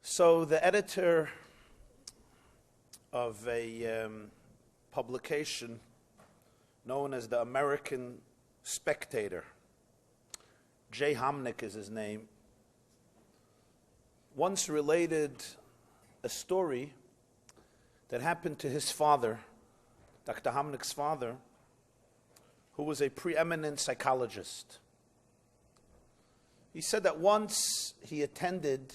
So the editor of a publication known as the American Spectator, Jay Hamnick is his name, once related a story that happened to his father, Dr. Hamnick's father, who was a preeminent psychologist. He said that once he attended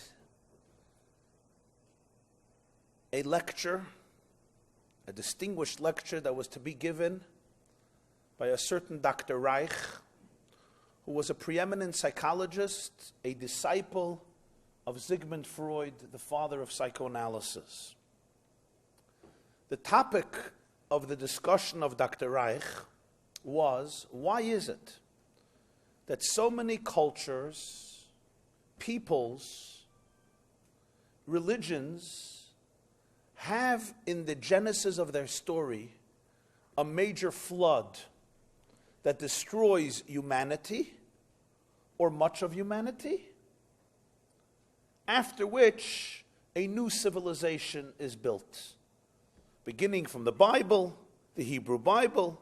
a lecture, a distinguished lecture that was to be given by a certain Dr. Reich, who was a preeminent psychologist, a disciple of Sigmund Freud, the father of psychoanalysis. The topic of the discussion of Dr. Reich was, why is it that so many cultures, peoples, religions have in the genesis of their story a major flood that destroys humanity or much of humanity, after which a new civilization is built, beginning from the Bible, the Hebrew Bible,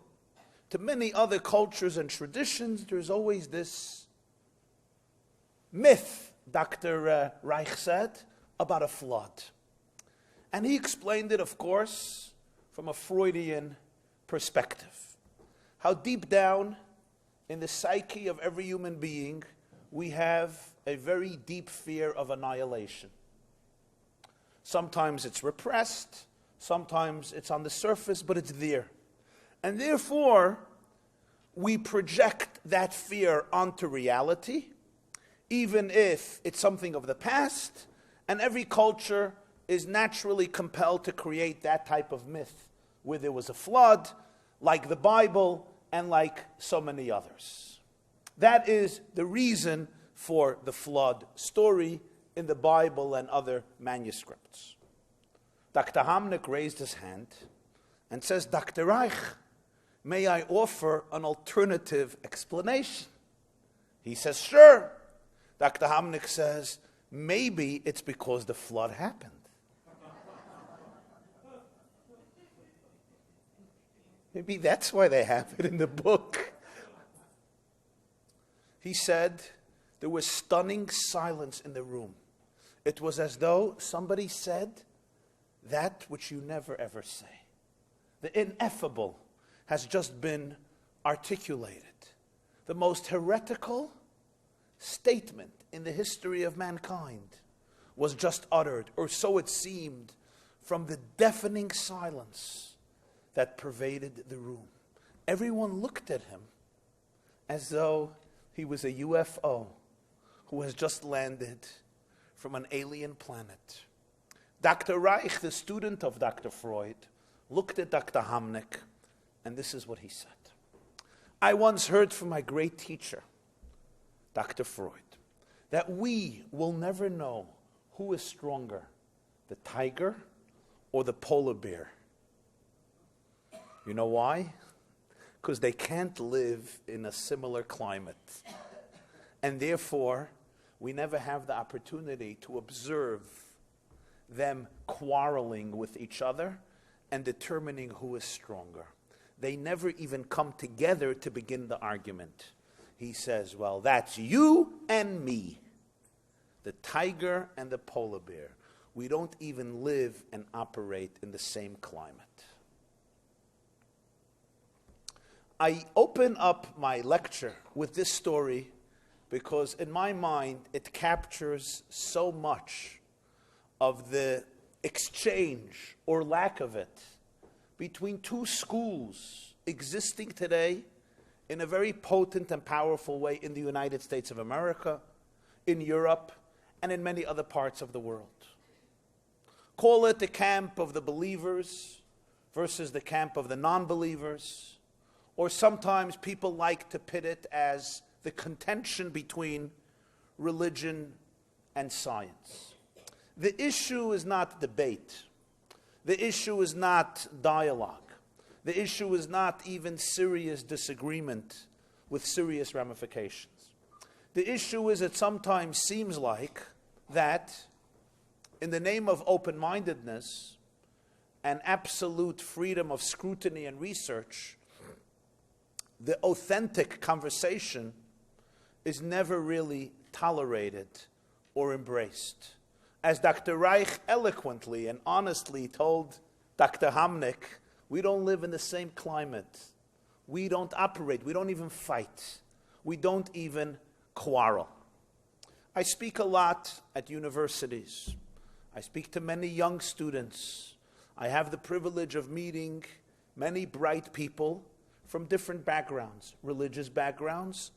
to many other cultures and traditions. There's always this myth, Dr. Reich said, about a flood. And he explained it, of course, from a Freudian perspective. How deep down in the psyche of every human being, we have a very deep fear of annihilation. Sometimes it's repressed, sometimes it's on the surface, but it's there. And therefore, we project that fear onto reality, even if it's something of the past, and every culture is naturally compelled to create that type of myth, where there was a flood, like the Bible, and like so many others. That is the reason for the flood story in the Bible and other manuscripts. Dr. Hamnick raised his hand and says, Dr. Reich, may I offer an alternative explanation? He says, sure. Dr. Hamnick says, maybe it's because the flood happened. Maybe that's why they have it in the book. He said there was stunning silence in the room. It was as though somebody said that which you never ever say. The ineffable has just been articulated. The most heretical statement in the history of mankind was just uttered, or so it seemed, from the deafening silence that pervaded the room. Everyone looked at him as though he was a UFO who has just landed from an alien planet. Dr. Reich, the student of Dr. Freud, looked at Dr. Hamnick, and this is what he said. I once heard from my great teacher, Dr. Freud, that we will never know who is stronger, the tiger or the polar bear. You know why? Because they can't live in a similar climate. And therefore, we never have the opportunity to observe them quarreling with each other and determining who is stronger. They never even come together to begin the argument. He says, well, that's you and me, the tiger and the polar bear. We don't even live and operate in the same climate. I open up my lecture with this story because in my mind it captures so much of the exchange or lack of it between two schools existing today in a very potent and powerful way in the United States of America, in Europe, and in many other parts of the world. Call it the camp of the believers versus the camp of the non-believers. Or sometimes people like to pit it as the contention between religion and science. The issue is not debate. The issue is not dialogue. The issue is not even serious disagreement with serious ramifications. The issue is it sometimes seems like that in the name of open-mindedness and absolute freedom of scrutiny and research, the authentic conversation is never really tolerated or embraced. As Dr. Reich eloquently and honestly told Dr. Hamnick, we don't live in the same climate. We don't operate. We don't even fight. We don't even quarrel. I speak a lot at universities. I speak to many young students. I have the privilege of meeting many bright people from different backgrounds, religious backgrounds,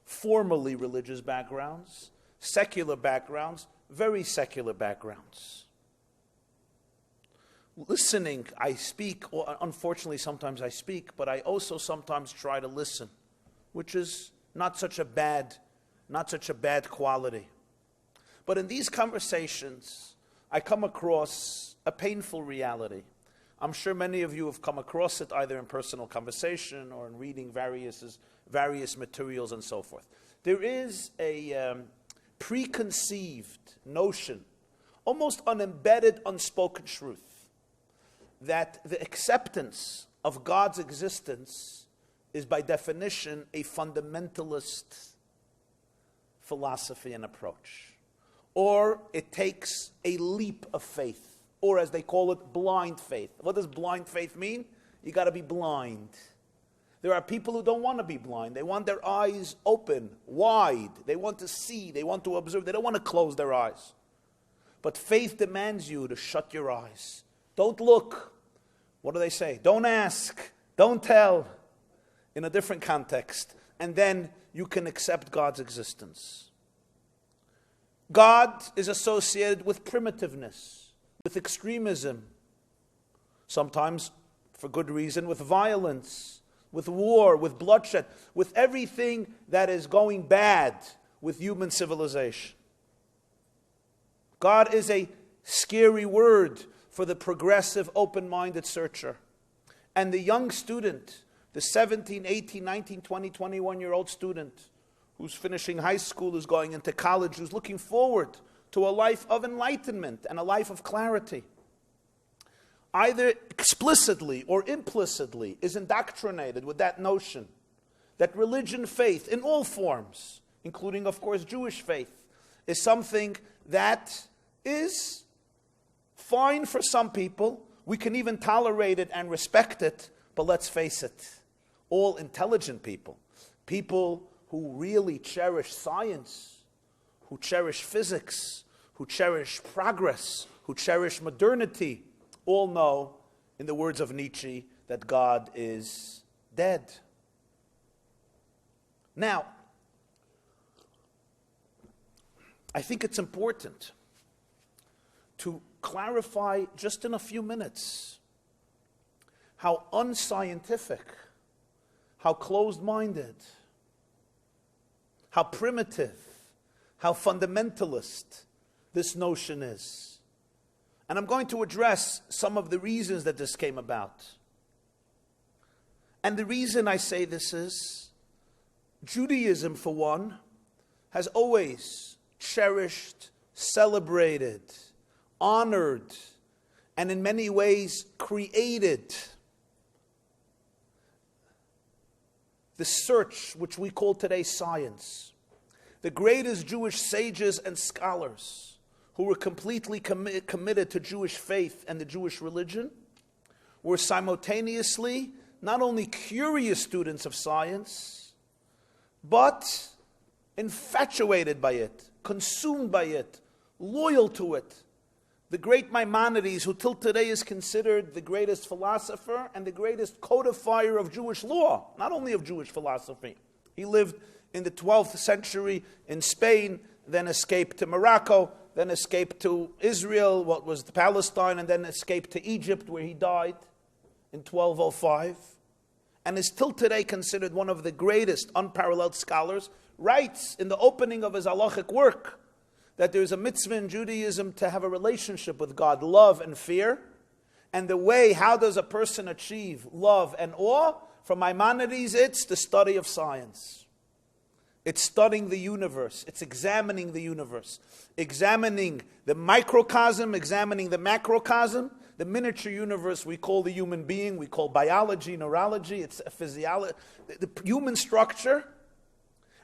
formally religious backgrounds, secular backgrounds, very secular backgrounds. Listening, I speak, or unfortunately sometimes I speak, but I also sometimes try to listen, which is not such a bad quality. But in these conversations, I come across a painful reality. I'm sure many of you have come across it either in personal conversation or in reading various materials and so forth. There is a preconceived notion, almost an embedded, unspoken truth, that the acceptance of God's existence is by definition a fundamentalist philosophy and approach. Or it takes a leap of faith, or as they call it, blind faith. What does blind faith mean? You got to be blind. There are people who don't want to be blind. They want their eyes open, wide. They want to see, they want to observe. They don't want to close their eyes. But faith demands you to shut your eyes. Don't look. What do they say? Don't ask. Don't tell. In a different context. And then you can accept God's existence. God is associated with primitiveness, with extremism, sometimes for good reason, with violence, with war, with bloodshed, with everything that is going bad with human civilization. God is a scary word for the progressive, open-minded searcher. And the young student, the 17, 18, 19, 20, 21-year-old student who's finishing high school, who's going into college, who's looking forward to a life of enlightenment and a life of clarity, either explicitly or implicitly is indoctrinated with that notion that religion, faith, in all forms, including, of course, Jewish faith, is something that is fine for some people. We can even tolerate it and respect it, but let's face it, all intelligent people, people who really cherish science, who cherish physics, who cherish progress, who cherish modernity, all know, in the words of Nietzsche, that God is dead. Now, I think it's important to clarify just in a few minutes how unscientific, how closed-minded, how primitive, how fundamentalist this notion is. And I'm going to address some of the reasons that this came about. And the reason I say this is, Judaism, for one, has always cherished, celebrated, honored, and in many ways created the search which we call today science. The greatest Jewish sages and scholars who were completely committed to Jewish faith and the Jewish religion were simultaneously not only curious students of science, but infatuated by it, consumed by it, loyal to it. The great Maimonides, who till today is considered the greatest philosopher and the greatest codifier of Jewish law, not only of Jewish philosophy. He lived in the 12th century in Spain, then escaped to Morocco, then escaped to Israel, what was Palestine, and then escaped to Egypt, where he died in 1205, and is till today considered one of the greatest unparalleled scholars, writes in the opening of his halachic work that there's a mitzvah in Judaism to have a relationship with God, love and fear. And the way, how does a person achieve love and awe? From Maimonides, it's the study of science. It's studying the universe. It's examining the universe. Examining the microcosm, examining the macrocosm. The miniature universe we call the human being, we call biology, neurology, it's physiology, the human structure,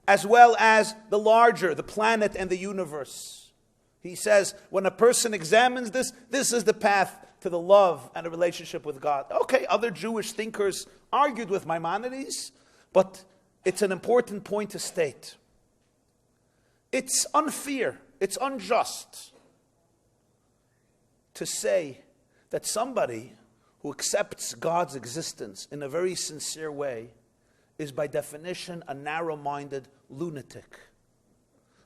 as well as the larger, the planet and the universe. He says, when a person examines this, this is the path to the love and a relationship with God. Okay, other Jewish thinkers argued with Maimonides, but it's an important point to state. It's unfair, it's unjust to say that somebody who accepts God's existence in a very sincere way is by definition a narrow-minded lunatic.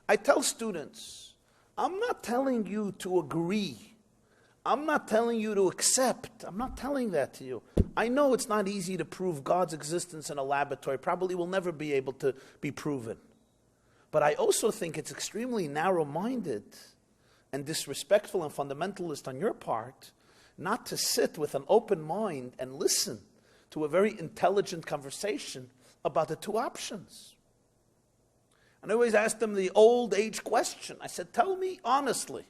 I tell students, I'm not telling you to agree. I'm not telling you to accept. I'm not telling that to you. I know it's not easy to prove God's existence in a laboratory. Probably will never be able to be proven. But I also think it's extremely narrow-minded and disrespectful and fundamentalist on your part not to sit with an open mind and listen to a very intelligent conversation about the two options. And I always ask them the old age question. I said, tell me honestly.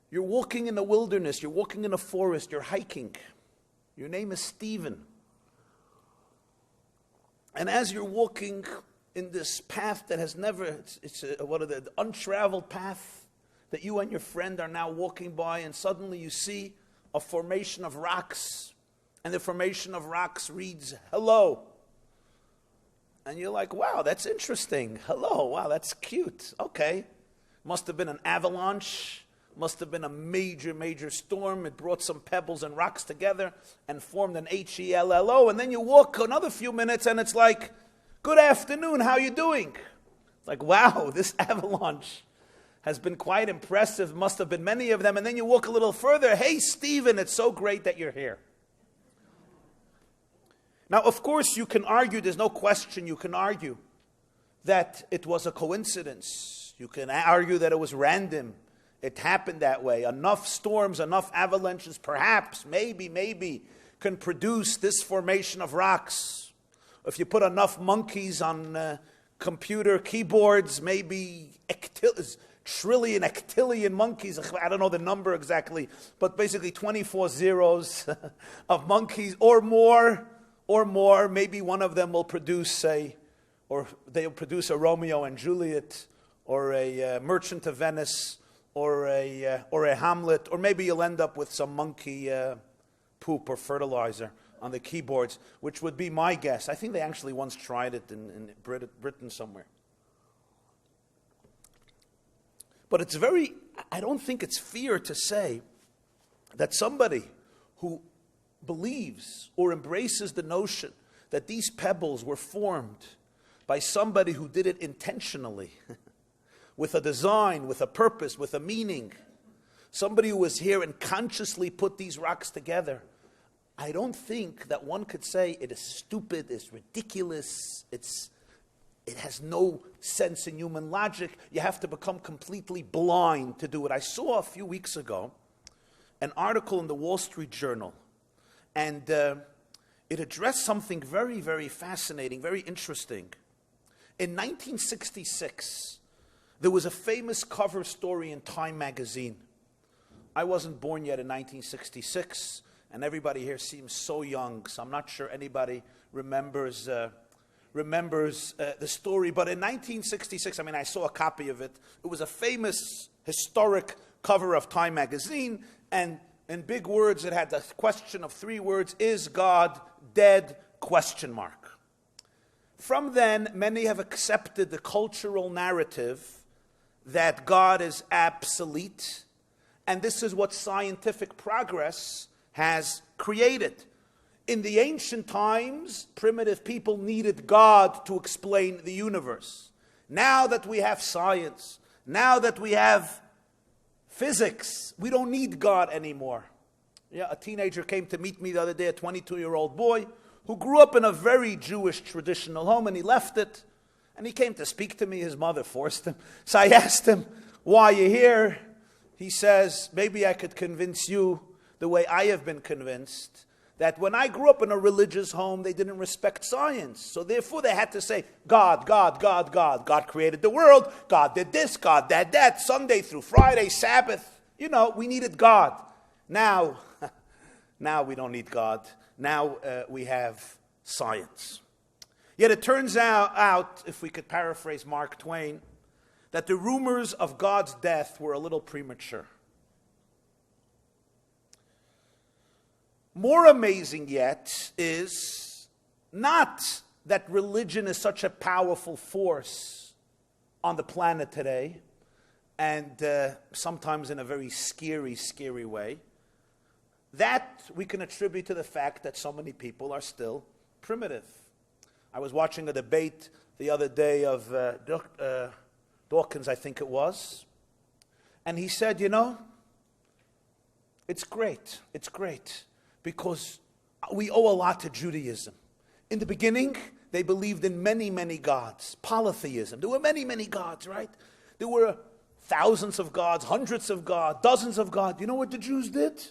You're walking in the wilderness, you're walking in a forest, you're hiking. Your name is Stephen. And as you're walking in this path that has never, it's the untraveled path that you and your friend are now walking by, and suddenly you see a formation of rocks, and the formation of rocks reads, hello. And you're like, wow, that's interesting. Hello, wow, that's cute. Okay. Must have been an avalanche. Must have been a major, major storm. It brought some pebbles and rocks together and formed an H-E-L-L-O. And then you walk another few minutes and it's like, good afternoon, how you doing? It's like, wow, this avalanche has been quite impressive. Must have been many of them. And then you walk a little further. Hey, Stephen, it's so great that you're here. Now, of course, you can argue, there's no question you can argue that it was a coincidence. You can argue that it was random. It happened that way. Enough storms, enough avalanches, perhaps, maybe, can produce this formation of rocks. If you put enough monkeys on computer keyboards, maybe trillion, octillion monkeys, I don't know the number exactly, but basically 24 zeros of monkeys or more, maybe one of them will produce they'll produce a Romeo and Juliet, or a Merchant of Venice, or a Hamlet, or maybe you'll end up with some monkey poop or fertilizer on the keyboards, which would be my guess. I think they actually once tried it in Britain somewhere. But I don't think it's fair to say that somebody who believes or embraces the notion that these pebbles were formed by somebody who did it intentionally, with a design, with a purpose, with a meaning, somebody who was here and consciously put these rocks together, I don't think that one could say it is stupid, it's ridiculous, it has no sense in human logic. You have to become completely blind to do it. I saw a few weeks ago an article in the Wall Street Journal, and it addressed something very, very fascinating, very interesting. In 1966, there was a famous cover story in Time magazine. I wasn't born yet in 1966, and everybody here seems so young, so I'm not sure anybody remembers the story. But in 1966, I saw a copy of it. It was a famous, historic cover of Time magazine, and in big words, it had the question of 3 words, is God dead? ? From then, many have accepted the cultural narrative that God is obsolete, and this is what scientific progress has created. In the ancient times, primitive people needed God to explain the universe. Now that we have science, now that we have physics, we don't need God anymore. Yeah, a teenager came to meet me the other day, a 22-year-old boy, who grew up in a very Jewish traditional home, and he left it. And he came to speak to me. His mother forced him. So I asked him, why are you here? He says, maybe I could convince you the way I have been convinced that when I grew up in a religious home, they didn't respect science. So therefore they had to say, God, God, God, God. God created the world. God did this. God did that. Sunday through Friday, Sabbath. You know, we needed God. Now we don't need God. Now we have science. Yet it turns out, if we could paraphrase Mark Twain, that the rumors of God's death were a little premature. More amazing yet is not that religion is such a powerful force on the planet today, and sometimes in a very scary, scary way. That we can attribute to the fact that so many people are still primitive. I was watching a debate the other day of Dawkins, I think it was, and he said, you know, it's great, because we owe a lot to Judaism. In the beginning, they believed in many, many gods, polytheism. There were many, many gods, right? There were thousands of gods, hundreds of gods, dozens of gods. You know what the Jews did?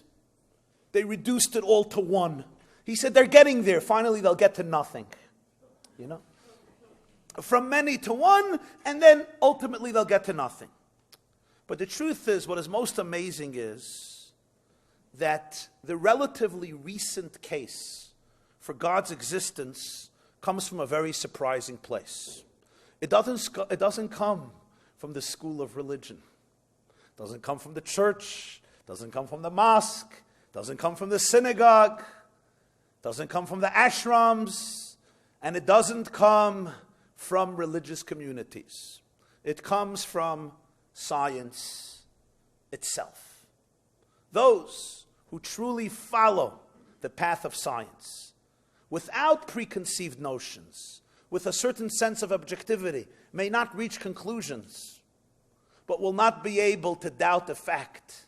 They reduced it all to one. He said they're getting there. Finally, they'll get to nothing. You know? From many to one, and then ultimately they'll get to nothing. But the truth is, what is most amazing is that the relatively recent case for God's existence comes from a very surprising place. It doesn't come from the school of religion. It doesn't come from the church. It doesn't come from the mosque. It doesn't come from the synagogue. It doesn't come from the ashrams. And it doesn't come from religious communities. It comes from science itself. Those who truly follow the path of science, without preconceived notions, with a certain sense of objectivity, may not reach conclusions, but will not be able to doubt the fact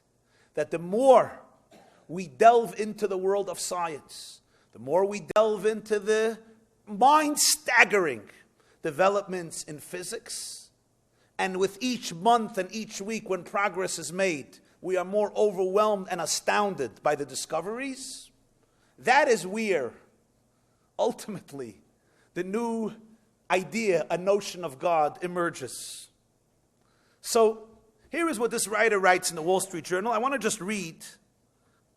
that the more we delve into the world of science, the more we delve into the mind-staggering developments in physics, and with each month and each week when progress is made, we are more overwhelmed and astounded by the discoveries. That is where, ultimately, the new idea, a notion of God, emerges. So, here is what this writer writes in the Wall Street Journal. I want to just read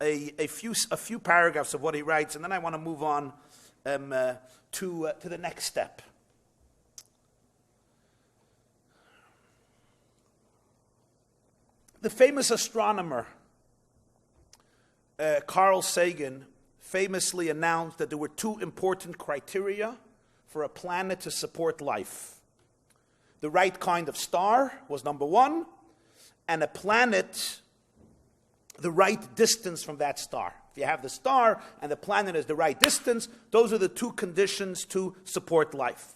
a few paragraphs of what he writes, and then I want to move on to the next step. The famous astronomer Carl Sagan famously announced that there were two important criteria for a planet to support life. The right kind of star was number one, and a planet the right distance from that star. If you have the star and the planet is the right distance, those are the two conditions to support life.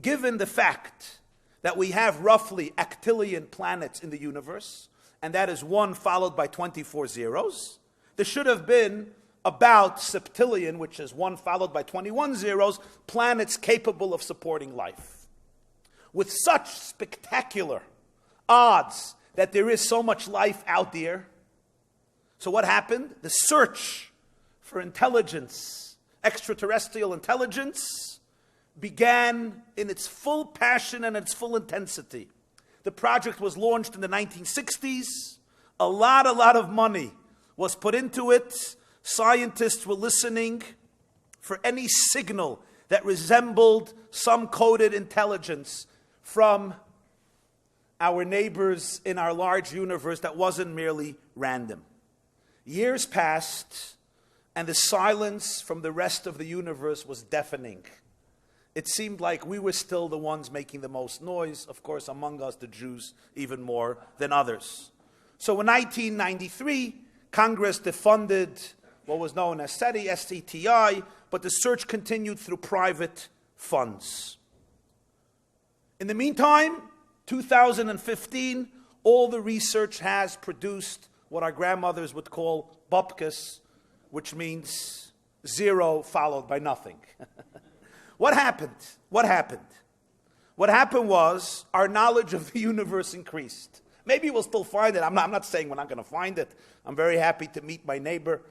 Given the fact that we have roughly octillion planets in the universe, and that is 1 followed by 24 zeros, there should have been about septillion, which is 1 followed by 21 zeros, planets capable of supporting life. With such spectacular odds that there is so much life out there, so what happened? The search for intelligence, extraterrestrial intelligence, began in its full passion and its full intensity. The project was launched in the 1960s. A lot of money was put into it. Scientists were listening for any signal that resembled some coded intelligence from our neighbors in our large universe that wasn't merely random. Years passed, and the silence from the rest of the universe was deafening. It seemed like we were still the ones making the most noise, of course, among us, the Jews, even more than others. So in 1993, Congress defunded what was known as SETI, SCTI, but the search continued through private funds. In the meantime, 2015, all the research has produced what our grandmothers would call bupkis, which means zero followed by nothing. What happened? What happened? What happened was our knowledge of the universe increased. Maybe we'll still find it. I'm not saying we're not going to find it. I'm very happy to meet my neighbor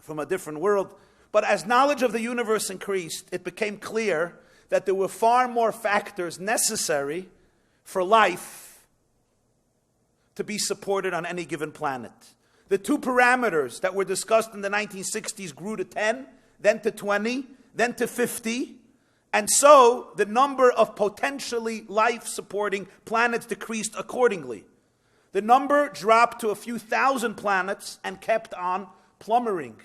from a different world. But as knowledge of the universe increased, it became clear that there were far more factors necessary for life to be supported on any given planet. The two parameters that were discussed in the 1960s grew to 10, then to 20, then to 50. And so the number of potentially life-supporting planets decreased accordingly. The number dropped to a few thousand planets and kept on plummeting,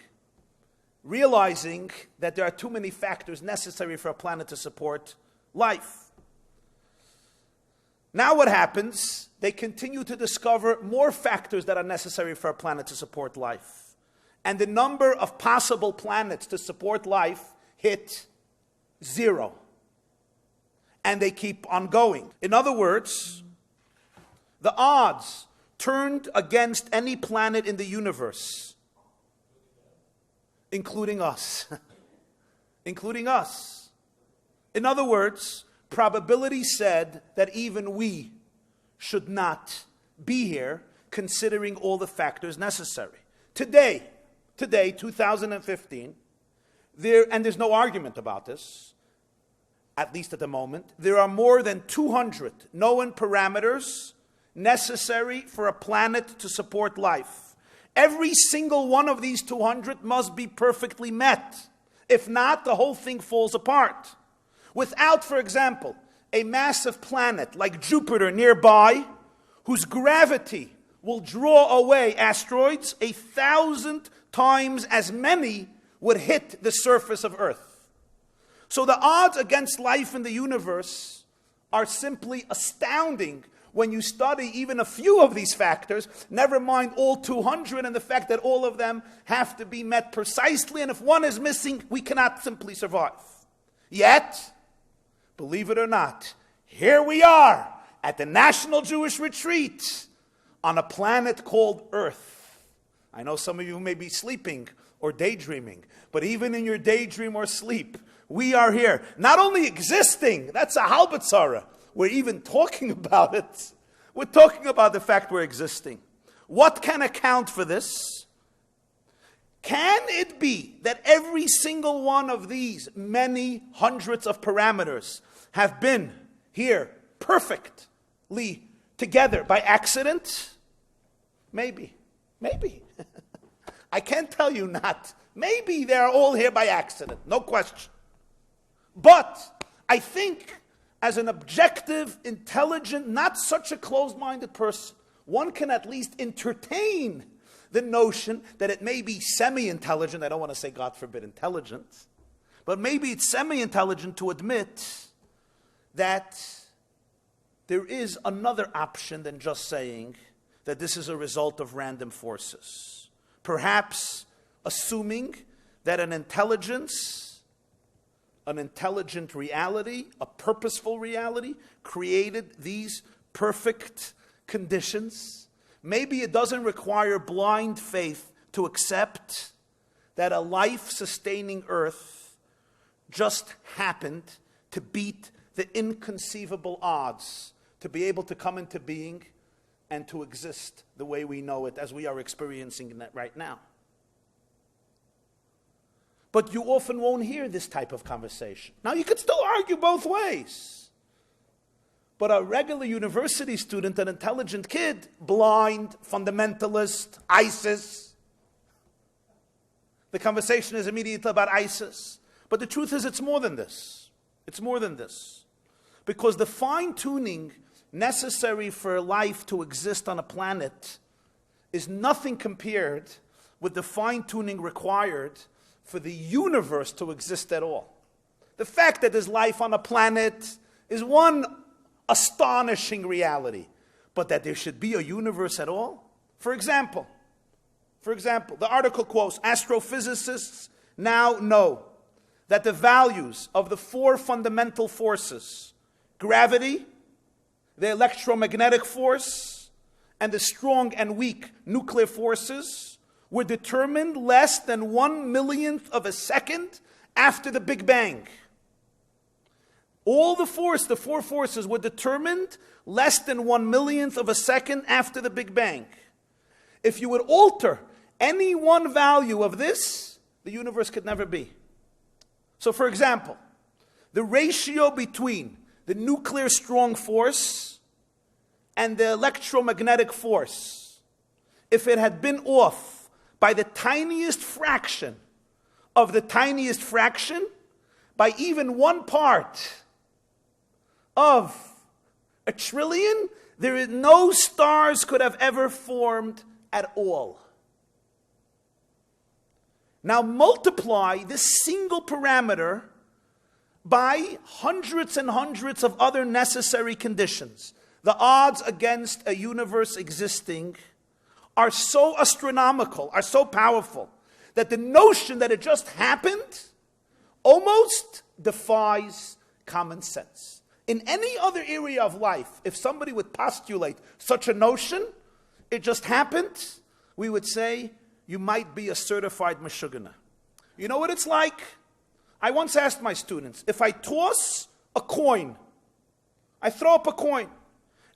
realizing that there are too many factors necessary for a planet to support life. Now what happens? They continue to discover more factors that are necessary for a planet to support life. And the number of possible planets to support life hit 0. And they keep on going. In other words, the odds turned against any planet in the universe, including us. Including us. In other words, probability said that even we should not be here, considering all the factors necessary. Today, 2015, and there's no argument about this, at least at the moment, there are more than 200 known parameters necessary for a planet to support life. Every single one of these 200 must be perfectly met. If not, the whole thing falls apart. Without, for example, a massive planet like Jupiter nearby, whose gravity will draw away asteroids 1,000 times as many would hit the surface of Earth. So the odds against life in the universe are simply astounding when you study even a few of these factors, never mind all 200 and the fact that all of them have to be met precisely, and if one is missing, we cannot simply survive. Yet, believe it or not, here we are at the National Jewish Retreat on a planet called Earth. I know some of you may be sleeping or daydreaming, but even in your daydream or sleep, we are here. Not only existing, that's a halbatzara. We're even talking about it. We're talking about the fact we're existing. What can account for this? Can it be that every single one of these many hundreds of parameters have been here perfectly together by accident? Maybe. I can't tell you not. Maybe they're all here by accident, no question. But I think as an objective, intelligent, not such a closed-minded person, one can at least entertain the notion that it may be semi-intelligent. I don't want to say, God forbid, intelligent. But maybe it's semi-intelligent to admit that there is another option than just saying that this is a result of random forces. Perhaps assuming that an intelligent reality, a purposeful reality, created these perfect conditions. Maybe it doesn't require blind faith to accept that a life-sustaining earth just happened to beat the inconceivable odds to be able to come into being and to exist the way we know it as we are experiencing it right now. But you often won't hear this type of conversation. Now, you could still argue both ways. But a regular university student, an intelligent kid, blind, fundamentalist, ISIS, the conversation is immediately about ISIS. But the truth is, it's more than this. It's more than this. Because the fine-tuning necessary for life to exist on a planet is nothing compared with the fine-tuning required for the universe to exist at all. The fact that there's life on a planet is one astonishing reality. But that there should be a universe at all? For example, the article quotes, astrophysicists now know that the values of the 4 fundamental forces, gravity, the electromagnetic force, and the strong and weak nuclear forces, were determined less than 1/1,000,000th of a second after the Big Bang. All the 4 forces were determined less than 1/1,000,000th of a second after the Big Bang. If you would alter any one value of this, the universe could never be. So for example, the ratio between the nuclear strong force and the electromagnetic force, if it had been off by the tiniest fraction of the tiniest fraction, by even 1 part of a trillion, no stars could have ever formed at all. Now multiply this single parameter by hundreds and hundreds of other necessary conditions. The odds against a universe existing are so astronomical, are so powerful, that the notion that it just happened almost defies common sense. In any other area of life, if somebody would postulate such a notion, it just happened, we would say, you might be a certified meshugana. You know what it's like? I once asked my students, if I toss a coin, I throw up a coin,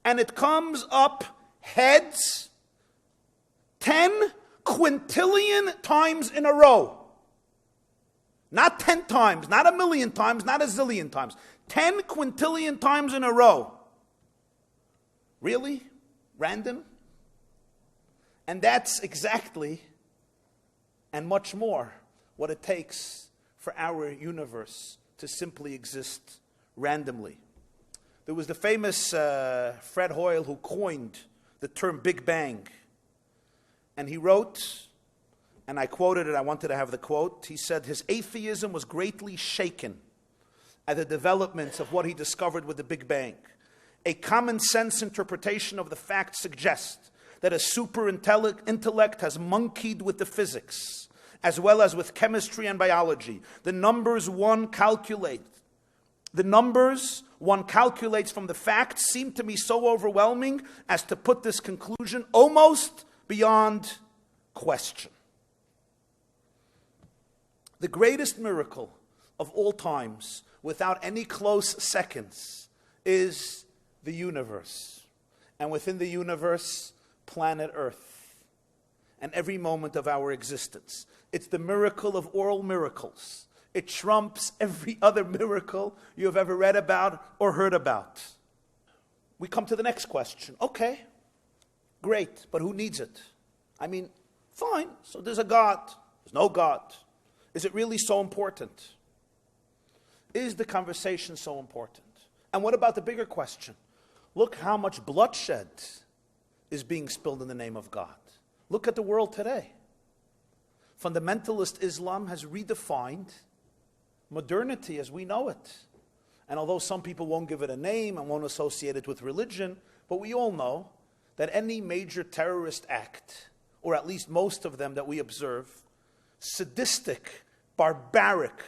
and it comes up heads 10 quintillion times in a row. Not 10 times, not 1,000,000 times, not 1,000,000,000 times. 10 quintillion times in a row. Really? Random? And that's exactly, and much more, what it takes for our universe to simply exist randomly. There was the famous Fred Hoyle who coined the term Big Bang. And he wrote, and I quoted it, I wanted to have the quote, he said, his atheism was greatly shaken at the developments of what he discovered with the Big Bang. A common sense interpretation of the fact suggests that a super intellect has monkeyed with the physics, as well as with chemistry and biology. The numbers one calculates from the facts seem to me so overwhelming as to put this conclusion almost beyond question. The greatest miracle of all times, without any close seconds, is the universe. And within the universe, planet Earth. And every moment of our existence. It's the miracle of all miracles. It trumps every other miracle you have ever read about or heard about. We come to the next question. Okay, great, but who needs it? I mean, fine, so there's a God. There's no God. Is it really so important? Is the conversation so important? And what about the bigger question? Look how much bloodshed is being spilled in the name of God. Look at the world today. Fundamentalist Islam has redefined modernity as we know it. And although some people won't give it a name and won't associate it with religion, but we all know that any major terrorist act, or at least most of them that we observe, sadistic, barbaric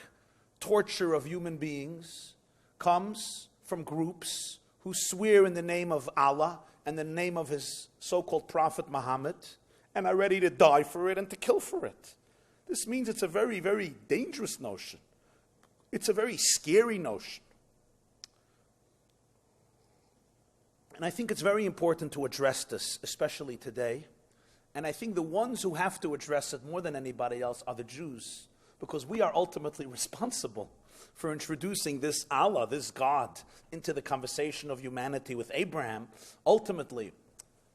torture of human beings, comes from groups who swear in the name of Allah and the name of his so-called prophet Muhammad and are ready to die for it and to kill for it. This means it's a very, very dangerous notion. It's a very scary notion. And I think it's very important to address this, especially today. And I think the ones who have to address it more than anybody else are the Jews, because we are ultimately responsible for introducing this Allah, this God, into the conversation of humanity with Abraham. Ultimately,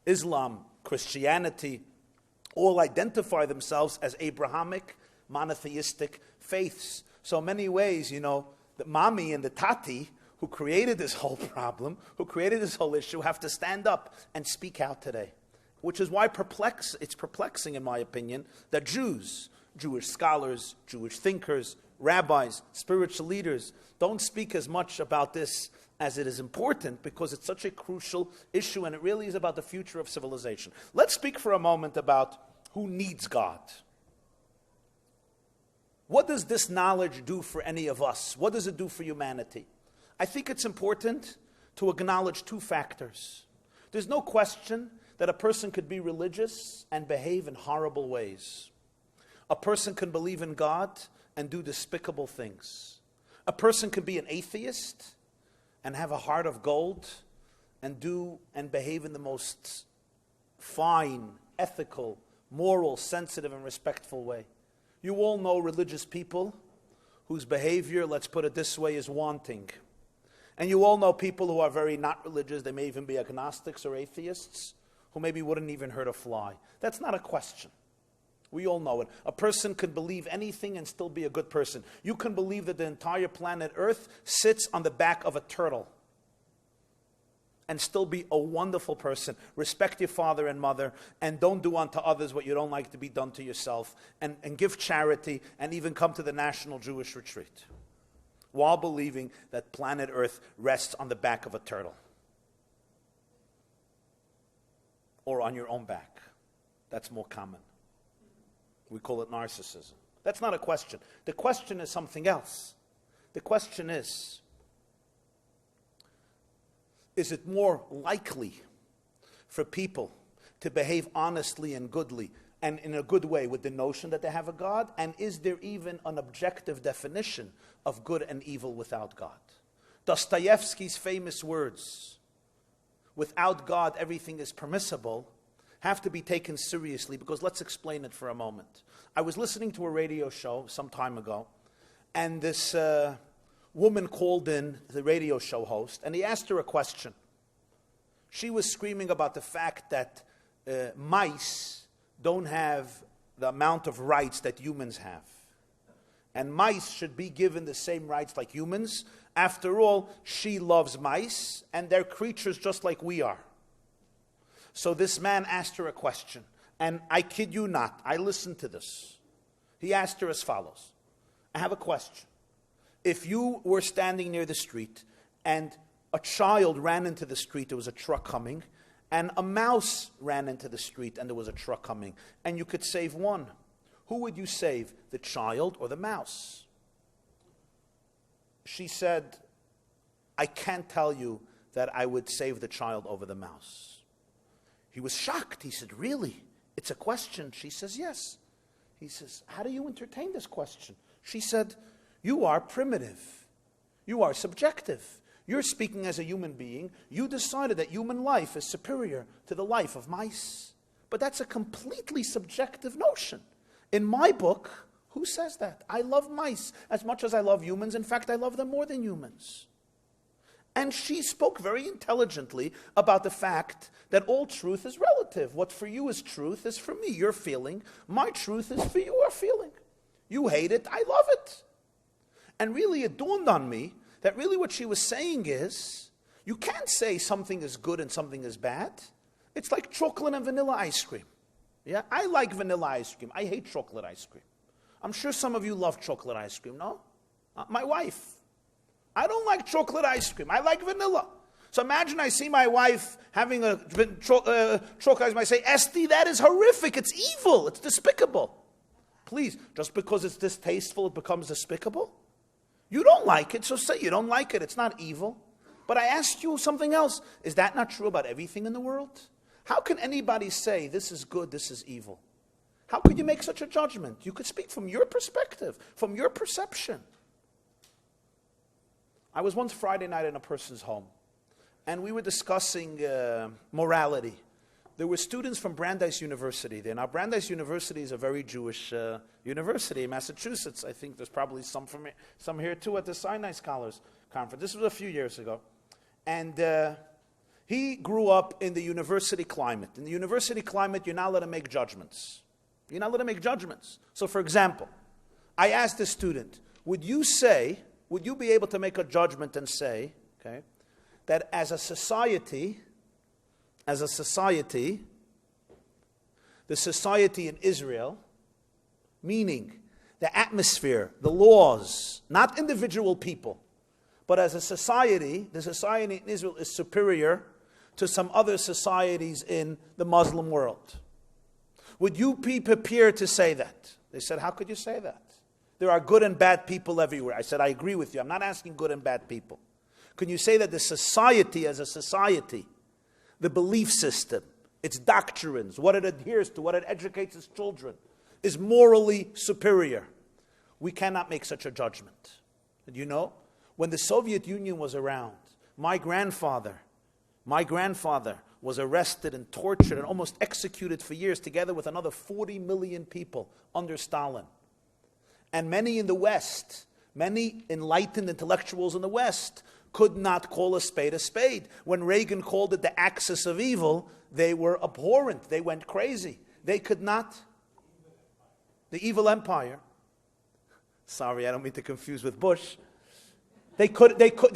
Islam, Christianity, all identify themselves as Abrahamic, monotheistic faiths. So in many ways, the mommy and the tati who created this whole problem, who created this whole issue, have to stand up and speak out today. Which is why it's perplexing, in my opinion, that Jews, Jewish scholars, Jewish thinkers, rabbis, spiritual leaders don't speak as much about this as it is important, because it's such a crucial issue and it really is about the future of civilization. Let's speak for a moment about who needs God. What does this knowledge do for any of us? What does it do for humanity? I think it's important to acknowledge two factors. There's no question that a person could be religious and behave in horrible ways. A person can believe in God and do despicable things. A person can be an atheist and have a heart of gold and do and behave in the most fine, ethical, moral, sensitive, and respectful way. You all know religious people whose behavior, let's put it this way, is wanting. And you all know people who are very not religious, they may even be agnostics or atheists, who maybe wouldn't even hurt a fly. That's not a question. We all know it. A person can believe anything and still be a good person. You can believe that the entire planet Earth sits on the back of a turtle and still be a wonderful person. Respect your father and mother, and don't do unto others what you don't like to be done to yourself, and give charity, and even come to the National Jewish Retreat, while believing that planet Earth rests on the back of a turtle. Or on your own back. That's more common. We call it narcissism. That's not a question. The question is something else. The question is it more likely for people to behave honestly and goodly and in a good way with the notion that they have a God? And is there even an objective definition of good and evil without God? Dostoevsky's famous words, "Without God, everything is permissible," have to be taken seriously, because let's explain it for a moment. I was listening to a radio show some time ago, and this woman called in, the radio show host, and he asked her a question. She was screaming about the fact that mice don't have the amount of rights that humans have. And mice should be given the same rights like humans. After all, she loves mice, and they're creatures just like we are. So this man asked her a question, and I kid you not, I listened to this. He asked her as follows: I have a question. If you were standing near the street, and a child ran into the street, there was a truck coming, and a mouse ran into the street, and there was a truck coming, and you could save one, who would you save, the child or the mouse? She said, I can't tell you that I would save the child over the mouse. He was shocked. He said, really? It's a question? She says, yes. He says, how do you entertain this question? She said, you are primitive. You are subjective. You're speaking as a human being. You decided that human life is superior to the life of mice. But that's a completely subjective notion. In my book, who says that? I love mice as much as I love humans. In fact, I love them more than humans. And she spoke very intelligently about the fact that all truth is relative. What for you is truth is for me, your feeling. My truth is for your feeling. You hate it, I love it. And really it dawned on me that really what she was saying is, you can't say something is good and something is bad. It's like chocolate and vanilla ice cream. Yeah, I like vanilla ice cream. I hate chocolate ice cream. I'm sure some of you love chocolate ice cream, no? My wife. I don't like chocolate ice cream. I like vanilla. So imagine I see my wife having a chocolate ice cream. I say, Esty, that is horrific. It's evil. It's despicable. Please, just because it's distasteful, it becomes despicable? You don't like it, so say you don't like it. It's not evil. But I asked you something else. Is that not true about everything in the world? How can anybody say this is good, this is evil? How could you make such a judgment? You could speak from your perspective, from your perception. I was once Friday night in a person's home, and we were discussing morality. There were students from Brandeis University there. Now, Brandeis University is a very Jewish university in Massachusetts. I think there's probably some here too at the Sinai Scholars Conference. This was a few years ago. And he grew up in the university climate. In the university climate, you're not allowed to make judgments. You're not allowed to make judgments. So, for example, I asked a student, would you be able to make a judgment and say, okay, that as a society, the society in Israel, meaning the atmosphere, the laws, not individual people, but as a society, the society in Israel is superior to some other societies in the Muslim world? Would you be prepared to say that? They said, how could you say that? There are good and bad people everywhere. I said, I agree with you. I'm not asking good and bad people. Can you say that the society as a society, the belief system, its doctrines, what it adheres to, what it educates its children, is morally superior? We cannot make such a judgment. And you know, when the Soviet Union was around, my grandfather was arrested and tortured and almost executed for years together with another 40 million people under Stalin. And many in the West, many enlightened intellectuals in the West, could not call a spade a spade. When Reagan called it the axis of evil, they were abhorrent. They went crazy. They could not. The evil empire. Sorry, I don't mean to confuse with Bush. They couldn't agree.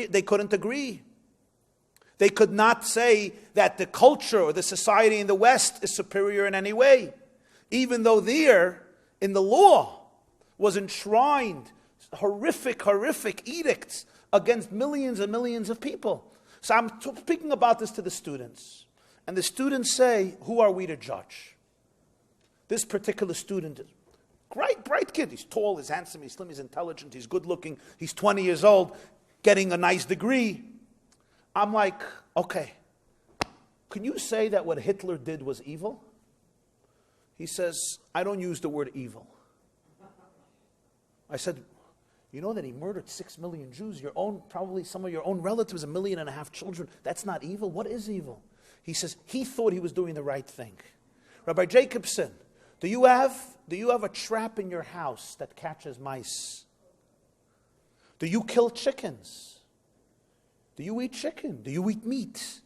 They couldn't agree. They could not say that the culture or the society in the West is superior in any way, even though there, in the law, was enshrined horrific edicts against millions and millions of people. So I'm speaking about this to the students. And the students say, who are we to judge? This particular student, bright kid. He's tall, he's handsome, he's slim, he's intelligent, he's good looking. He's 20 years old, getting a nice degree. I'm like, okay, can you say that what Hitler did was evil? He says, I don't use the word evil. I said, you know that he murdered 6 million Jews, probably some of your own relatives, 1.5 million children. That's not evil. What is evil? He says, he thought he was doing the right thing. Rabbi Jacobson, do you have a trap in your house that catches mice? Do you kill chickens? Do you eat chicken? Do you eat meat?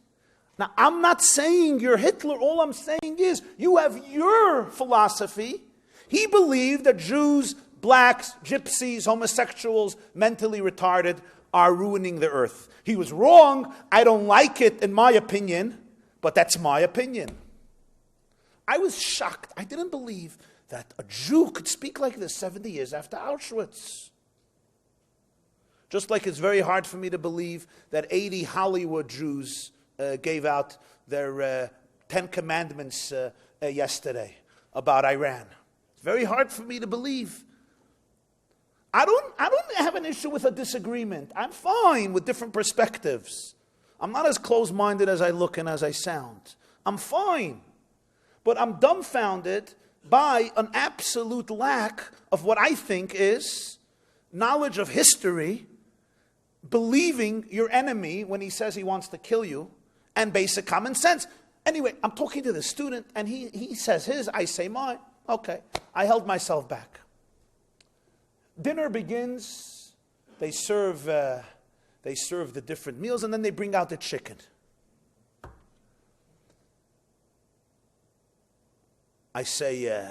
Now, I'm not saying you're Hitler. All I'm saying is you have your philosophy. He believed that Jews, blacks, gypsies, homosexuals, mentally retarded are ruining the earth. He was wrong. I don't like it, in my opinion, but that's my opinion. I was shocked. I didn't believe that a Jew could speak like this 70 years after Auschwitz. Just like it's very hard for me to believe that 80 Hollywood Jews gave out their 10 commandments yesterday about Iran. It's very hard for me to believe. I don't have an issue with a disagreement. I'm fine with different perspectives. I'm not as closed-minded as I look and as I sound. I'm fine. But I'm dumbfounded by an absolute lack of what I think is knowledge of history, believing your enemy when he says he wants to kill you, and basic common sense. Anyway, I'm talking to the student, and he says his, I say mine. Okay, I held myself back. Dinner begins. They serve the different meals, and then they bring out the chicken. I say,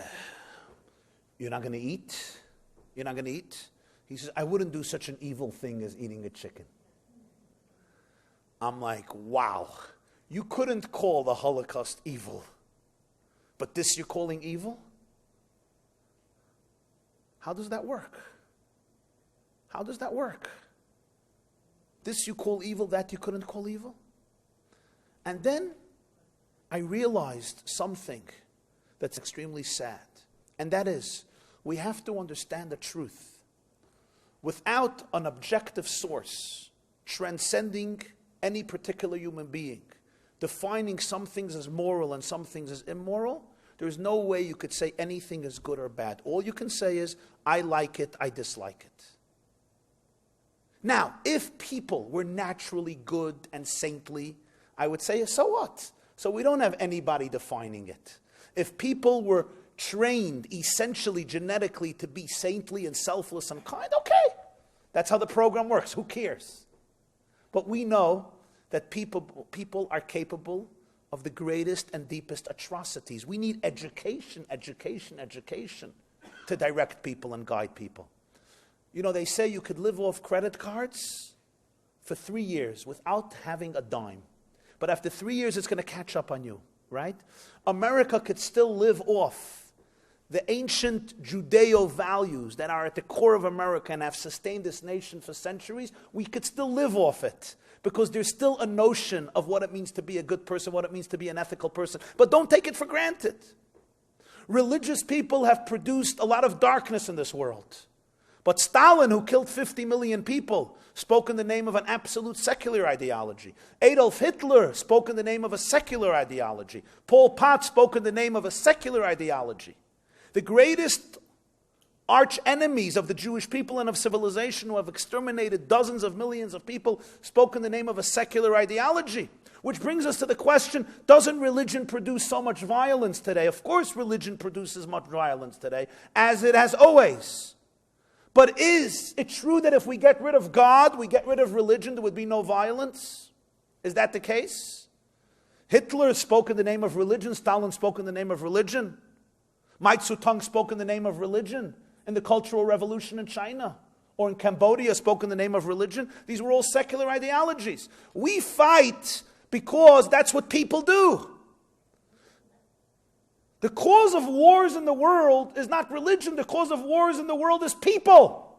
you're not going to eat? You're not going to eat? He says, I wouldn't do such an evil thing as eating a chicken. I'm like, wow. You couldn't call the Holocaust evil, but this you're calling evil? How does that work? How does that work? This you call evil, that you couldn't call evil? And then I realized something that's extremely sad. And that is, we have to understand the truth. Without an objective source, transcending any particular human being, defining some things as moral and some things as immoral, there's no way you could say anything is good or bad. All you can say is, I like it, I dislike it. Now, if people were naturally good and saintly, I would say, so what? So we don't have anybody defining it. If people were trained essentially genetically to be saintly and selfless and kind, okay. That's how the program works. Who cares? But we know that people are capable of the greatest and deepest atrocities. We need education to direct people and guide people. You know, they say you could live off credit cards for 3 years without having a dime. But after 3 years, it's going to catch up on you, right? America could still live off the ancient Judeo values that are at the core of America and have sustained this nation for centuries. We could still live off it because there's still a notion of what it means to be a good person, what it means to be an ethical person. But don't take it for granted. Religious people have produced a lot of darkness in this world. But Stalin, who killed 50 million people, spoke in the name of an absolute secular ideology. Adolf Hitler spoke in the name of a secular ideology. Pol Pot spoke in the name of a secular ideology. The greatest arch enemies of the Jewish people and of civilization, who have exterminated dozens of millions of people, spoke in the name of a secular ideology. Which brings us to the question, doesn't religion produce so much violence today? Of course religion produces much violence today, as it has always. But is it true that if we get rid of God, we get rid of religion, there would be no violence? Is that the case? Hitler spoke in the name of religion. Stalin spoke in the name of religion. Mao Zedong spoke in the name of religion in the Cultural Revolution in China. Or in Cambodia spoke in the name of religion. These were all secular ideologies. We fight because that's what people do. The cause of wars in the world is not religion. The cause of wars in the world is people.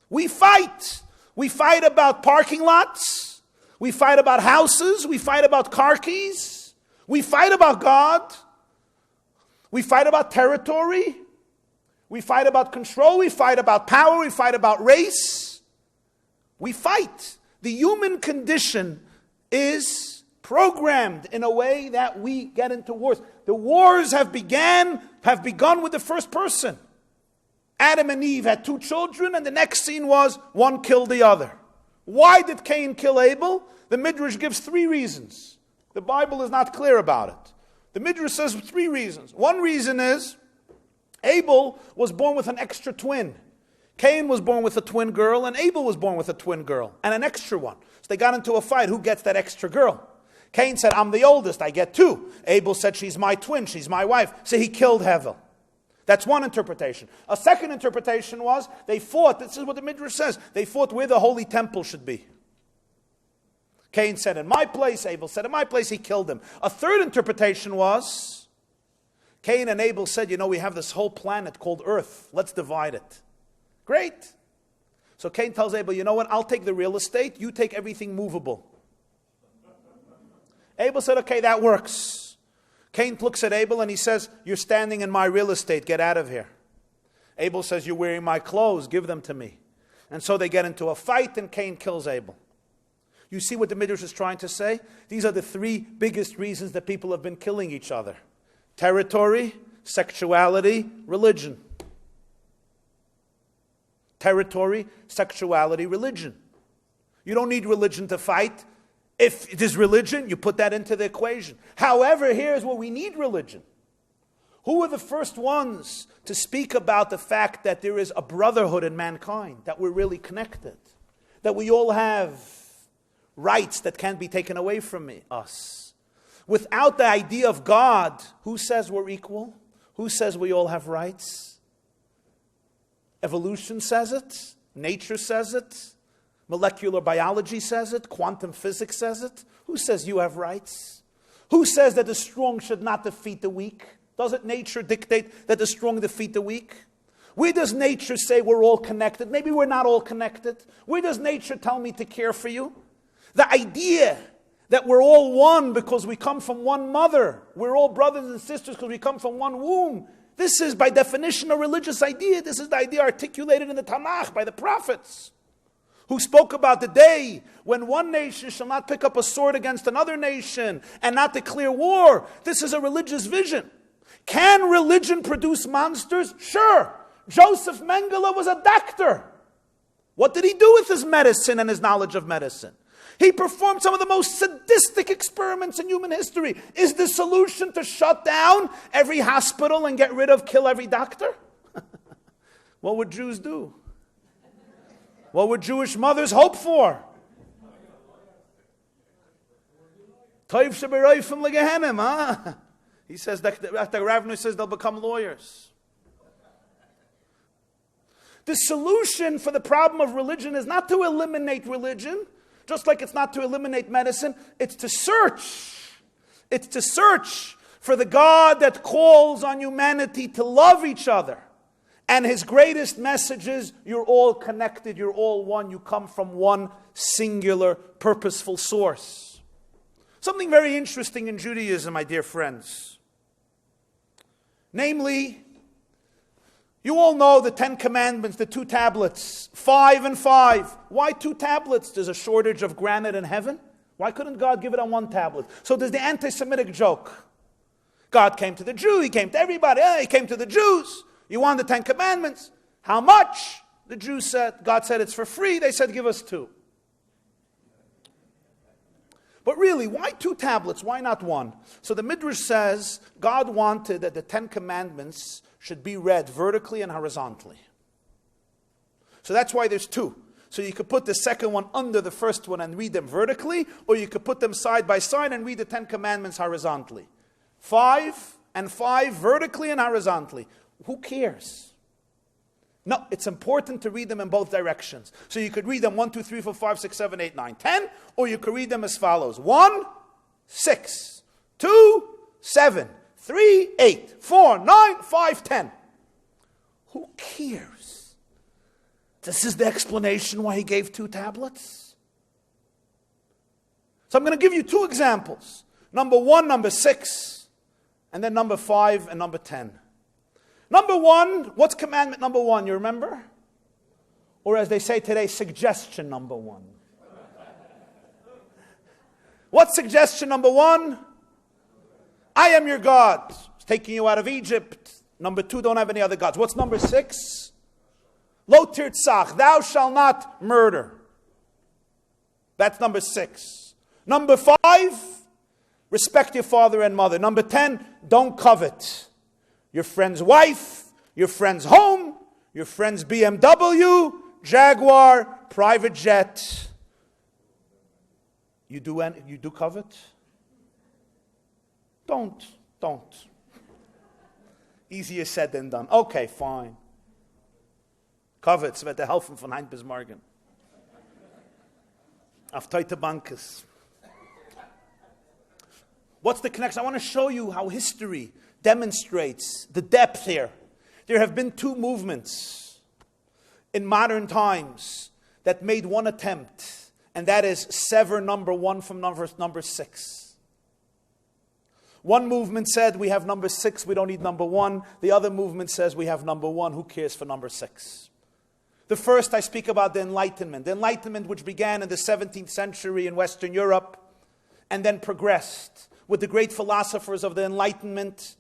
We fight. We fight about parking lots. We fight about houses. We fight about car keys. We fight about God. We fight about territory. We fight about control. We fight about power. We fight about race. We fight. The human condition is programmed in a way that we get into wars. The wars have begun with the first person. Adam and Eve had 2 children, and the next scene was one killed the other. Why did Cain kill Abel? The Midrash gives 3 reasons. The Bible is not clear about it. The Midrash says 3 reasons. One reason is Abel was born with an extra twin. Cain was born with a twin girl, and Abel was born with a twin girl, and an extra one. So they got into a fight. Who gets that extra girl? Cain said, I'm the oldest, I get 2. Abel said, she's my twin, she's my wife. So he killed Hevel. That's one interpretation. A second interpretation was, they fought, this is what the Midrash says, they fought where the holy temple should be. Cain said, in my place, Abel said, in my place, he killed him. A third interpretation was, Cain and Abel said, we have this whole planet called Earth, let's divide it. Great. So Cain tells Abel, you know what, I'll take the real estate, you take everything movable. Abel said, okay, that works. Cain looks at Abel and he says, you're standing in my real estate, get out of here. Abel says, you're wearing my clothes, give them to me. And so they get into a fight and Cain kills Abel. You see what the Midrash is trying to say? These are the 3 biggest reasons that people have been killing each other. Territory, sexuality, religion. Territory, sexuality, religion. You don't need religion to fight. If it is religion, you put that into the equation. However, here's where we need religion. Who were the first ones to speak about the fact that there is a brotherhood in mankind, that we're really connected, that we all have rights that can't be taken away from us? Without the idea of God, who says we're equal? Who says we all have rights? Evolution says it. Nature says it. Molecular biology says it. Quantum physics says it. Who says you have rights? Who says that the strong should not defeat the weak? Doesn't nature dictate that the strong defeat the weak? Where does nature say we're all connected? Maybe we're not all connected. Where does nature tell me to care for you? The idea that we're all one because we come from one mother. We're all brothers and sisters because we come from one womb. This is by definition a religious idea. This is the idea articulated in the Tanakh by the prophets, who spoke about the day when one nation shall not pick up a sword against another nation and not declare war. This is a religious vision. Can religion produce monsters? Sure. Joseph Mengele was a doctor. What did he do with his medicine and his knowledge of medicine? He performed some of the most sadistic experiments in human history. Is the solution to shut down every hospital and get rid of, kill every doctor? What would Jews do? What would Jewish mothers hope for? He says that the Ravner says they'll become lawyers. The solution for the problem of religion is not to eliminate religion, just like it's not to eliminate medicine. It's to search. It's to search for the God that calls on humanity to love each other. And his greatest message is, you're all connected, you're all one, you come from one singular, purposeful source. Something very interesting in Judaism, my dear friends. Namely, you all know the 10 Commandments, the 2 tablets, 5 and 5. Why 2 tablets? There's a shortage of granite in heaven. Why couldn't God give it on 1 tablet? So there's the anti-Semitic joke. God came to the Jew, he came to everybody, he came to the Jews. You want the 10 Commandments? How much? The Jews said, God said it's for free. They said, give us 2. But really, why 2 tablets? Why not 1? So the Midrash says God wanted that the 10 Commandments should be read vertically and horizontally. So that's why there's 2. So you could put the second one under the first one and read them vertically, or you could put them side by side and read the 10 Commandments horizontally. 5 and 5 vertically and horizontally. Who cares? No, it's important to read them in both directions. So you could read them 1, 2, 3, 4, 5, 6, 7, 8, 9, 10, or you could read them as follows. 1, 6, 2, 7, 3, 8, 4, 9, 5, 10. Who cares? This is the explanation why he gave 2 tablets. So I'm going to give you 2 examples. Number 1, number 6, and then number 5 and number 10. Number 1, what's commandment number 1, you remember? Or as they say today, suggestion number 1. What's suggestion number 1? I am your God. It's taking you out of Egypt. Number 2, don't have any other gods. What's number 6? Lo tirtzach, thou shalt not murder. That's number 6. Number 5, respect your father and mother. Number 10, don't covet your friend's wife, your friend's home, your friend's BMW, Jaguar, private jet. You do covet? Don't. Easier said than done. Okay, fine. Covet, wird der helfen von heint bis morgen. Auf teute Bankes. What's the connection? I want to show you how history demonstrates the depth here. There have been 2 movements in modern times that made one attempt, and that is sever number 1 from number 6. One movement said we have number 6, we don't need number 1. The other movement says we have number 1, who cares for number 6? The first, I speak about the Enlightenment. The Enlightenment, which began in the 17th century in Western Europe and then progressed with the great philosophers of the Enlightenment,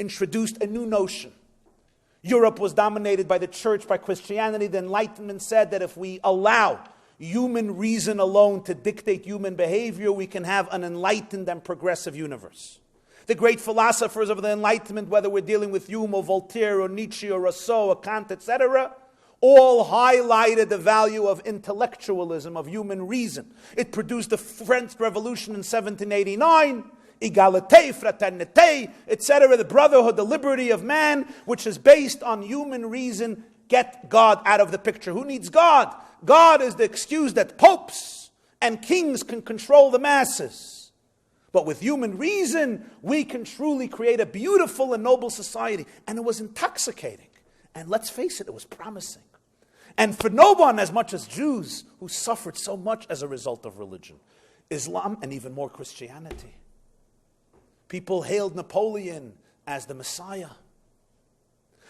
introduced a new notion. Europe was dominated by the church, by Christianity. The Enlightenment said that if we allow human reason alone to dictate human behavior, we can have an enlightened and progressive universe. The great philosophers of the Enlightenment, whether we're dealing with Hume or Voltaire or Nietzsche or Rousseau or Kant, etc., all highlighted the value of intellectualism, of human reason. It produced the French Revolution in 1789, Égalité, fraternité, etc., the brotherhood, the liberty of man, which is based on human reason. Get God out of the picture. Who needs God? God is the excuse that popes and kings can control the masses. But with human reason, we can truly create a beautiful and noble society. And it was intoxicating. And let's face it, it was promising. And for no one as much as Jews, who suffered so much as a result of religion, Islam, and even more Christianity. People hailed Napoleon as the Messiah.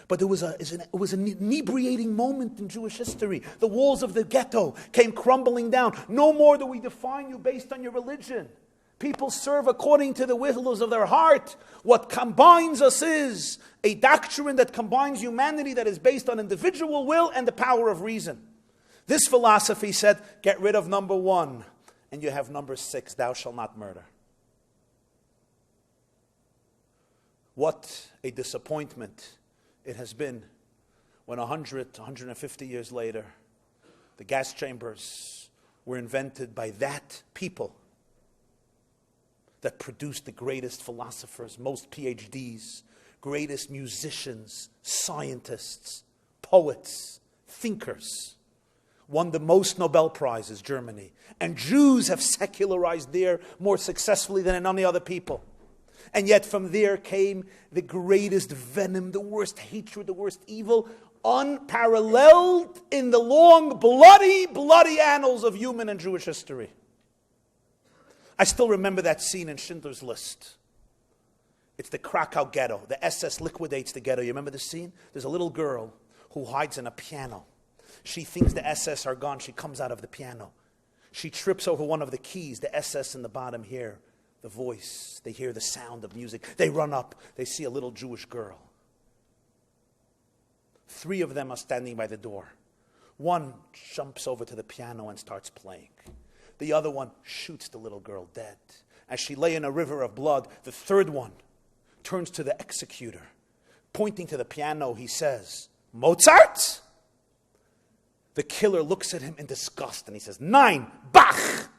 But it was an inebriating moment in Jewish history. The walls of the ghetto came crumbling down. No more do we define you based on your religion. People serve according to the wills of their heart. What combines us is a doctrine that combines humanity that is based on individual will and the power of reason. This philosophy said, get rid of number 1, and you have number 6, thou shalt not murder. What a disappointment it has been when 150 years later, the gas chambers were invented by that people that produced the greatest philosophers, most PhDs, greatest musicians, scientists, poets, thinkers. Won the most Nobel Prizes, Germany. And Jews have secularized there more successfully than in any other people. And yet from there came the greatest venom, the worst hatred, the worst evil, unparalleled in the long, bloody annals of human and Jewish history. I still remember that scene in Schindler's List. It's the Krakow ghetto. The SS liquidates the ghetto. You remember the scene? There's a little girl who hides in a piano. She thinks the SS are gone. She comes out of the piano. She trips over one of the keys. The SS in the bottom hear the voice. They hear the sound of music. They run up. They see a little Jewish girl. 3 of them are standing by the door. One jumps over to the piano and starts playing. The other one shoots the little girl dead. As she lay in a river of blood, the third one turns to the executor. Pointing to the piano, he says, "Mozart?" The killer looks at him in disgust and he says, "9, Bach!"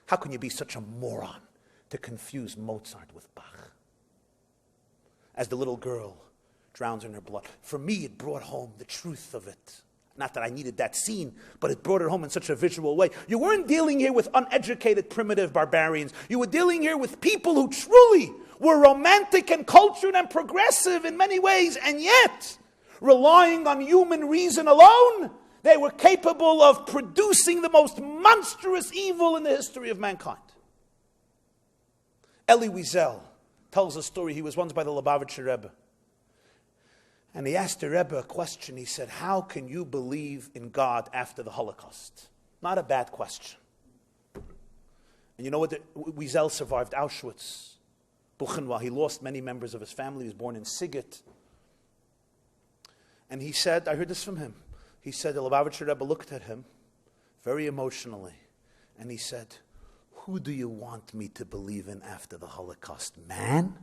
How can you be such a moron to confuse Mozart with Bach? As the little girl drowns in her blood. For me, it brought home the truth of it. Not that I needed that scene, but it brought it home in such a visual way. You weren't dealing here with uneducated, primitive barbarians. You were dealing here with people who truly were romantic and cultured and progressive in many ways, and yet, relying on human reason alone, they were capable of producing the most monstrous evil in the history of mankind. Elie Wiesel tells a story. He was once by the Lubavitcher Rebbe. And he asked the Rebbe a question. He said, "How can you believe in God after the Holocaust?" Not a bad question. And you know what? Wiesel survived Auschwitz. Buchenwald. He lost many members of his family. He was born in Sighet. And he said, I heard this from him. He said, the Lubavitcher Rebbe looked at him very emotionally. And he said, "Who do you want me to believe in after the Holocaust? Man?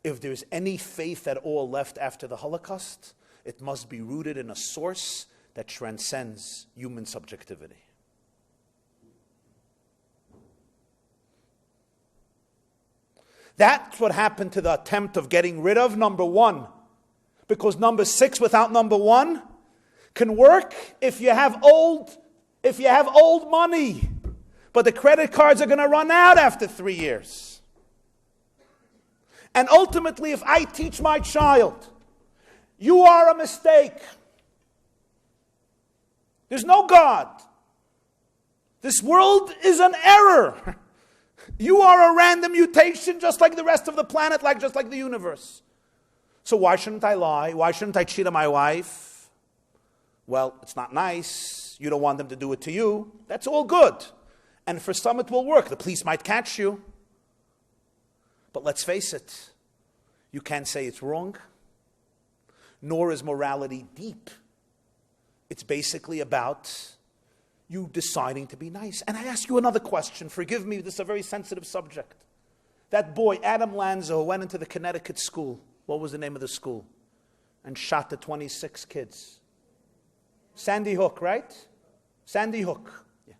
If there's any faith at all left after the Holocaust, it must be rooted in a source that transcends human subjectivity." That's what happened to the attempt of getting rid of number 1. Because number 6 without number 1 can work if you have old money. But the credit cards are going to run out after 3 years. And ultimately, if I teach my child, you are a mistake. There's no God. This world is an error. You are a random mutation just like the rest of the planet, just like the universe. So why shouldn't I lie? Why shouldn't I cheat on my wife? Well, it's not nice. You don't want them to do it to you. That's all good. And for some it will work. The police might catch you. But let's face it, you can't say it's wrong. Nor is morality deep. It's basically about you deciding to be nice. And I ask you another question. Forgive me, this is a very sensitive subject. That boy, Adam Lanza, who went into the Connecticut school, what was the name of the school? And shot the 26 kids. Sandy Hook, right? Sandy Hook. Yeah.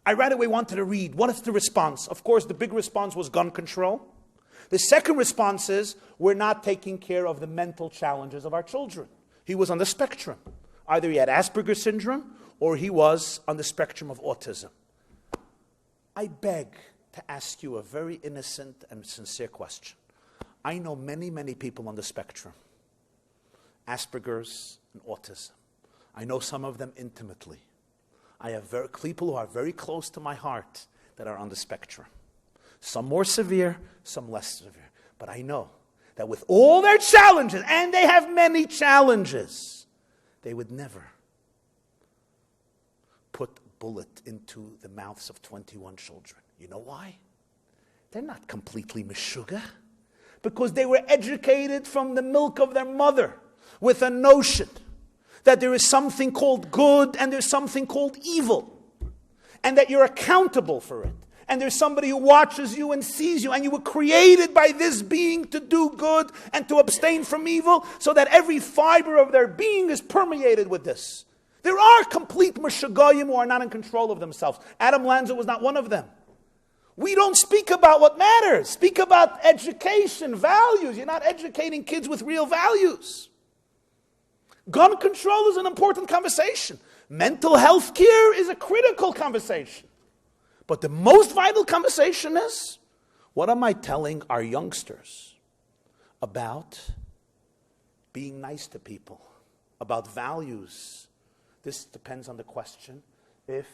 I right away wanted to read, what is the response? Of course, the big response was gun control. The second response is, we're not taking care of the mental challenges of our children. He was on the spectrum. Either he had Asperger's syndrome, or he was on the spectrum of autism. I beg to ask you a very innocent and sincere question. I know many, many people on the spectrum. Asperger's and autism. I know some of them intimately. I have people who are very close to my heart that are on the spectrum. Some more severe, some less severe. But I know that with all their challenges, and they have many challenges, they would never put a bullet into the mouths of 21 children. You know why? They're not completely meshuggah. Because they were educated from the milk of their mother with a notion that there is something called good and there's something called evil. And that you're accountable for it. And there's somebody who watches you and sees you. And you were created by this being to do good and to abstain from evil. So that every fiber of their being is permeated with this. There are complete meshuggahim who are not in control of themselves. Adam Lanza was not one of them. We don't speak about what matters. Speak about education, values. You're not educating kids with real values. Gun control is an important conversation. Mental health care is a critical conversation. But the most vital conversation is, what am I telling our youngsters about being nice to people, about values? This depends on the question if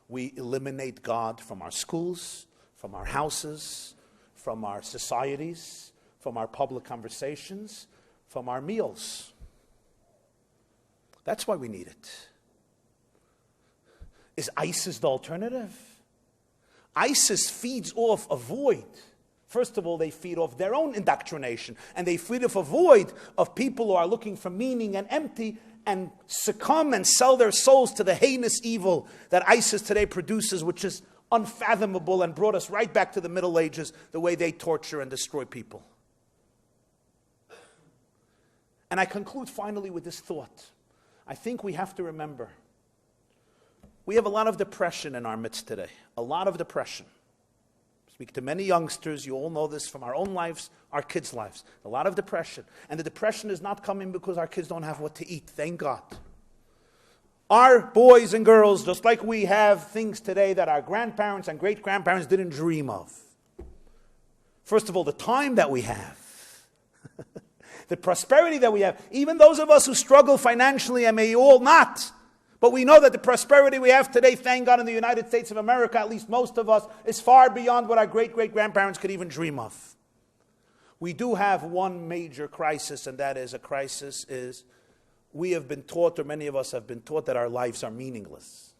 we eliminate God from our schools, from our houses, from our societies, from our public conversations, from our meals. That's why we need it. Is ISIS the alternative? ISIS feeds off a void First of all, they feed off their own indoctrination, and they feed off a void of people who are looking for meaning and empty and succumb and sell their souls to the heinous evil that ISIS today produces, which is unfathomable and brought us right back to the Middle Ages, the way they torture and destroy people. And I conclude finally with this thought. I think we have to remember, we have a lot of depression in our midst today, a lot of depression. Speak to many youngsters, you all know this from our own lives, our kids' lives. A lot of depression. And the depression is not coming because our kids don't have what to eat, thank God. Our boys and girls, just like we have things today that our grandparents and great-grandparents didn't dream of. First of all, the time that we have. The prosperity that we have. Even those of us who struggle financially, and may you all not. But we know that the prosperity we have today, thank God, in the United States of America, at least most of us, is far beyond what our great-great-grandparents could even dream of. We do have one major crisis, and that is we have been taught, or many of us have been taught, that our lives are meaningless.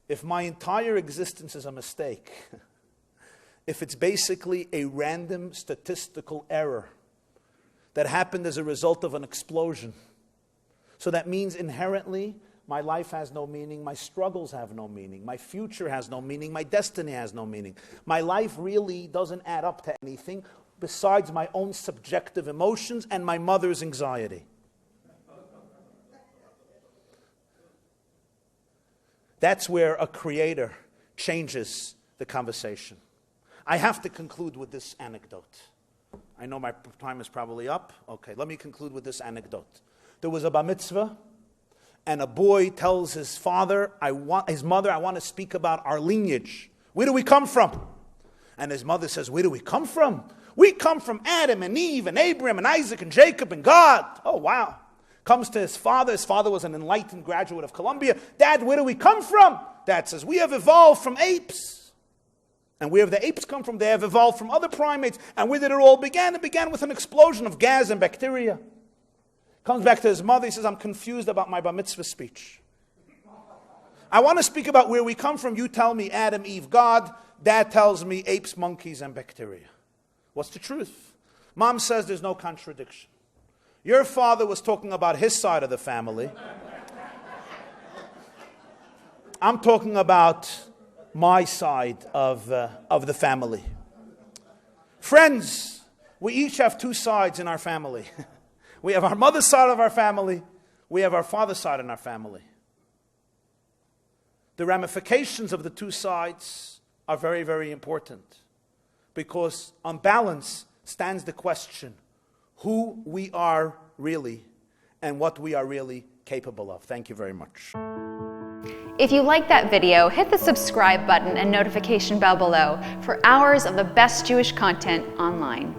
If my entire existence is a mistake, if it's basically a random statistical error that happened as a result of an explosion, so that means inherently my life has no meaning, my struggles have no meaning, my future has no meaning, my destiny has no meaning. My life really doesn't add up to anything besides my own subjective emotions and my mother's anxiety. That's where a creator changes the conversation. I have to conclude with this anecdote. I know my time is probably up. Okay, let me conclude with this anecdote. There was a bar mitzvah, and a boy tells his mother, I want to speak about our lineage. Where do we come from? And his mother says, where do we come from? We come from Adam and Eve and Abraham and Isaac and Jacob and God. Oh, wow. Comes to his father. His father was an enlightened graduate of Columbia. Dad, where do we come from? Dad says, we have evolved from apes. And where have the apes come from? They have evolved from other primates. And where did it all begin? It began with an explosion of gas and bacteria. Comes back to his mother. He says, I'm confused about my bar mitzvah speech. I want to speak about where we come from. You tell me Adam, Eve, God. Dad tells me apes, monkeys, and bacteria. What's the truth? Mom says there's no contradiction. Your father was talking about his side of the family. I'm talking about my side of the family. Friends, we each have two sides in our family. We have our mother's side of our family. We have our father's side in our family. The ramifications of the two sides are very, very important. Because on balance stands the question, who we are really and what we are really capable of. Thank you very much. If you liked that video, hit the subscribe button and notification bell below for hours of the best Jewish content online.